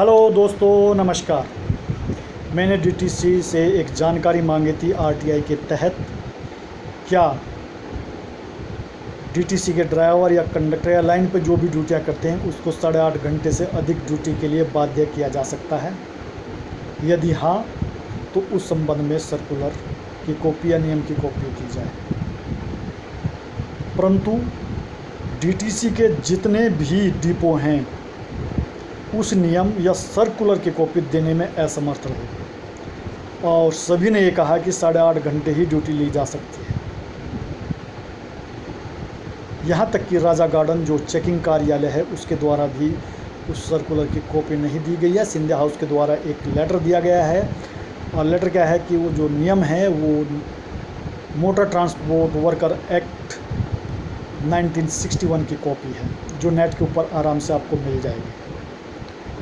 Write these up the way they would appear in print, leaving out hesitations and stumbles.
Hello दोस्तों, नमस्कार। मैंने डीटीसी से एक जानकारी मांगी थी आरटीआई के तहत। क्या डीटीसी के ड्राइवर या कंडक्टर या लाइन पर जो भी ड्यूटियाँ करते हैं उसको 8.5 घंटे से अधिक ड्यूटी के लिए बाध्य किया जा सकता है? यदि हाँ, तो उस संबंध में सर्कुलर की कॉपी या नियम की कॉपी की जाए। परंतु डीटीसी के जितने भी डिपो हैं उस नियम या सर्कुलर की कॉपी देने में असमर्थ रहे और सभी ने ये कहा कि 8.5 घंटे ही ड्यूटी ली जा सकती है। यहाँ तक कि राजा गार्डन जो चेकिंग कार्यालय है उसके द्वारा भी उस सर्कुलर की कॉपी नहीं दी गई है। सिंधिया हाउस के द्वारा एक लेटर दिया गया है और लेटर क्या है कि वो जो नियम है वो मोटर ट्रांसपोर्ट वर्कर एक्ट 1961 की कॉपी है जो नेट के ऊपर आराम से आपको मिल जाएगी।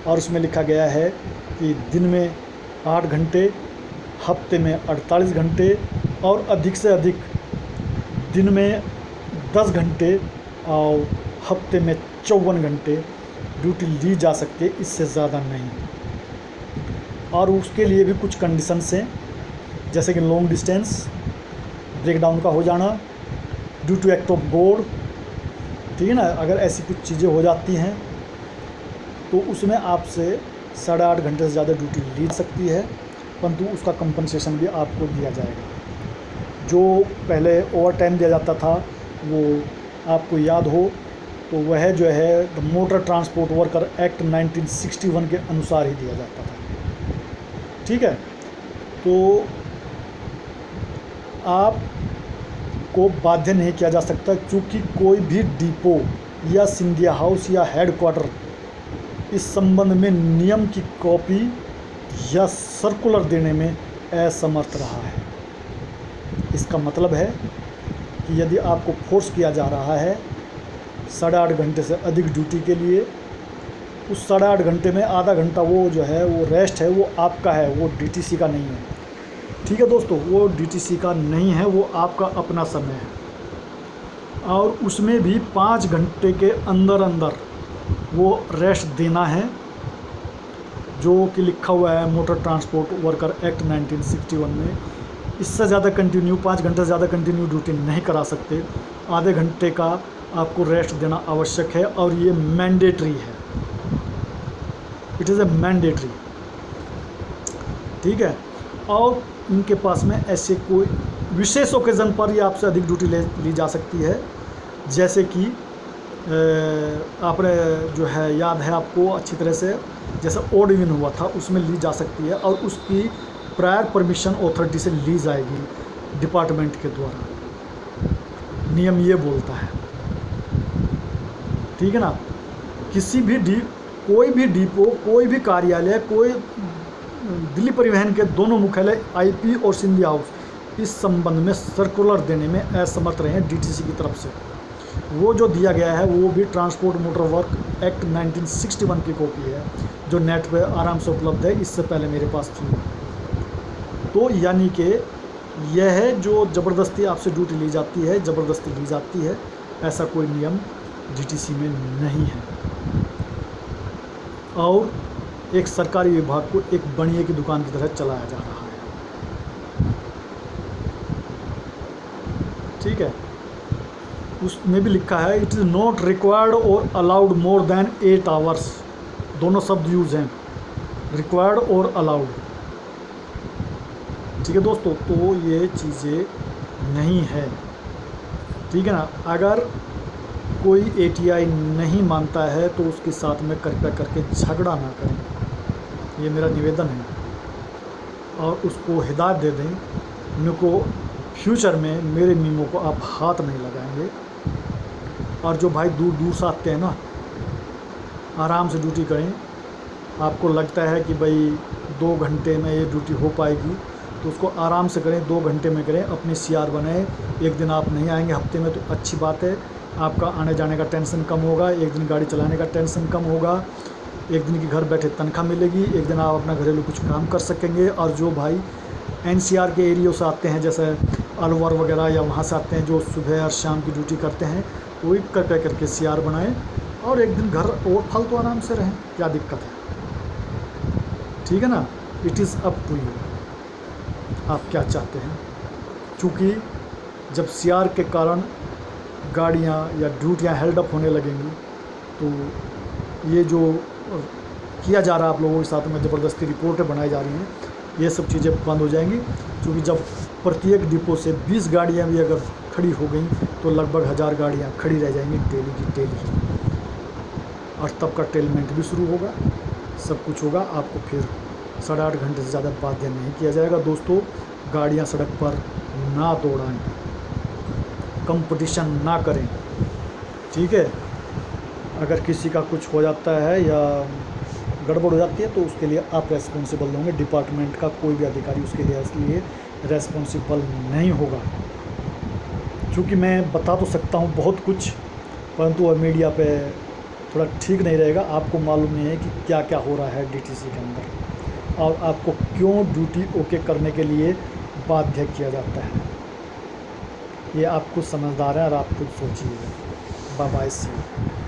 और उसमें लिखा गया है कि दिन में 8 घंटे, हफ्ते में 48 घंटे और अधिक से अधिक दिन में 10 घंटे और हफ्ते में 54 घंटे ड्यूटी ली जा सकती है, इससे ज़्यादा नहीं। और उसके लिए भी कुछ कंडीशंस हैं, जैसे कि लॉन्ग डिस्टेंस, ब्रेकडाउन का हो जाना, due to act of God, ठीक है ना। अगर ऐसी कुछ चीज़ें हो जाती हैं तो उसमें आपसे 8.5 घंटे से ज़्यादा ड्यूटी ली सकती है, परंतु उसका कंपनसेशन भी आपको दिया जाएगा। जो पहले ओवर टाइम दिया जाता था वो आपको याद हो तो वह जो है the motor transport worker act 1961 के अनुसार ही दिया जाता था, ठीक है। तो आपको बाध्य नहीं किया जा सकता, क्योंकि कोई भी डिपो या सिंधिया हाउस या हेडक्वार्टर इस संबंध में नियम की कॉपी या सर्कुलर देने में असमर्थ रहा है। इसका मतलब है कि यदि आपको फोर्स किया जा रहा है 8.5 घंटे से अधिक ड्यूटी के लिए, उस 8.5 घंटे में आधा घंटा वो जो है वो रेस्ट है, वो आपका है, वो डीटीसी का नहीं है, ठीक है दोस्तों। वो डीटीसी का नहीं है, वो आपका अपना समय है और उसमें भी 5 घंटे के अंदर अंदर वो रेस्ट देना है, जो कि लिखा हुआ है मोटर ट्रांसपोर्ट वर्कर एक्ट 1961 में। इससे ज़्यादा कंटिन्यू 5 घंटे से ज़्यादा कंटिन्यू ड्यूटी नहीं करा सकते। आधे घंटे का आपको रेस्ट देना आवश्यक है और ये मैंडेटरी है, इट इज़ ए मैंडेटरी, ठीक है। और इनके पास में ऐसे कोई विशेष ओकेज़न पर ये आपसे अधिक ड्यूटी ली जा सकती है, जैसे कि आपने जो है याद है आपको अच्छी तरह से, जैसे ओड इवन हुआ था उसमें ली जा सकती है और उसकी प्रायर परमिशन अथॉरिटी से ली जाएगी डिपार्टमेंट के द्वारा। नियम ये बोलता है, ठीक है ना। किसी भी कोई भी डिपो, कोई भी कार्यालय, कोई दिल्ली परिवहन के दोनों मुख्यालय आईपी और सिंधिया हाउस इस संबंध में सर्कुलर देने में असमर्थ रहे हैं डीटीसी की तरफ से। वो जो दिया गया है वो भी ट्रांसपोर्ट मोटर वर्क एक्ट 1961 की कॉपी है जो नेट पे आराम से उपलब्ध है, इससे पहले मेरे पास थी। तो यानी कि यह है जो ज़बरदस्ती आपसे ड्यूटी ली जाती है, ज़बरदस्ती ली जाती है, ऐसा कोई नियम डीटीसी में नहीं है। और एक सरकारी विभाग को एक बनिए की दुकान की तरह चलाया जा रहा है, ठीक है। उसमें भी लिखा है इट इज़ नॉट रिक्वायर्ड और अलाउड मोर देन 8 आवर्स, दोनों शब्द यूज़ हैं, रिक्वायर्ड और अलाउड, ठीक है दोस्तों। तो ये चीज़ें नहीं है, ठीक है ना। अगर कोई एटीआई नहीं मानता है तो उसके साथ में कृपया करके झगड़ा ना करें, ये मेरा निवेदन है। और उसको हिदायत दे दें, मेरे को फ्यूचर में मेरे मीमो को आप हाथ नहीं लगाएंगे। और जो भाई दूर दूर से आते हैं ना, आराम से ड्यूटी करें। आपको लगता है कि भाई 2 घंटे में ये ड्यूटी हो पाएगी तो उसको आराम से करें, 2 घंटे में करें, अपनी सीआर बनाएं। एक दिन आप नहीं आएंगे हफ्ते में तो अच्छी बात है, आपका आने जाने का टेंशन कम होगा, एक दिन गाड़ी चलाने का टेंशन कम होगा, एक दिन की घर बैठे तनख्वाह मिलेगी, एक दिन आप अपना घरेलू कुछ काम कर सकेंगे। और जो भाई एनसीआर के एरिया से आते हैं, जैसे अलवर वगैरह या वहाँ से आते हैं, जो सुबह और शाम की ड्यूटी करते हैं, वही करके सीआर बनाएं और एक दिन घर और फालतू आराम से रहें, क्या दिक्कत है। ठीक है ना। It is up to you, आप क्या चाहते हैं। चूँकि जब सीआर के कारण गाड़ियाँ या ड्यूटियाँ हेल्ड अप होने लगेंगी तो ये जो किया जा रहा है आप लोगों के साथ में, ज़बरदस्ती रिपोर्टें बनाई जा रही हैं, ये सब चीज़ें बंद हो जाएंगी। क्योंकि जब प्रत्येक डिपो से 20 गाड़ियाँ भी अगर खड़ी हो गई तो लगभग 1000 गाड़ियाँ खड़ी रह जाएंगी डेली की डेली। और तब का टेलमेंट भी शुरू होगा, सब कुछ होगा। आपको फिर 8.5 घंटे से ज़्यादा बाध्य नहीं किया जाएगा। दोस्तों, गाड़ियाँ सड़क पर ना दौड़ाएं, कंपटीशन ना करें, ठीक है। अगर किसी का कुछ हो जाता है या गड़बड़ हो जाती है तो उसके लिए आप रेस्पॉन्सिबल होंगे। डिपार्टमेंट का कोई भी अधिकारी उसके लिए रेस्पॉन्सिबल नहीं होगा। क्योंकि मैं बता तो सकता हूँ बहुत कुछ, परंतु और मीडिया पे थोड़ा ठीक नहीं रहेगा। आपको मालूम नहीं है कि क्या क्या हो रहा है डीटीसी के अंदर और आपको क्यों ड्यूटी ओके करने के लिए बाध्य किया जाता है। ये आप खुद समझदार हैं और आप खुद सोचिएगा। Bye bye.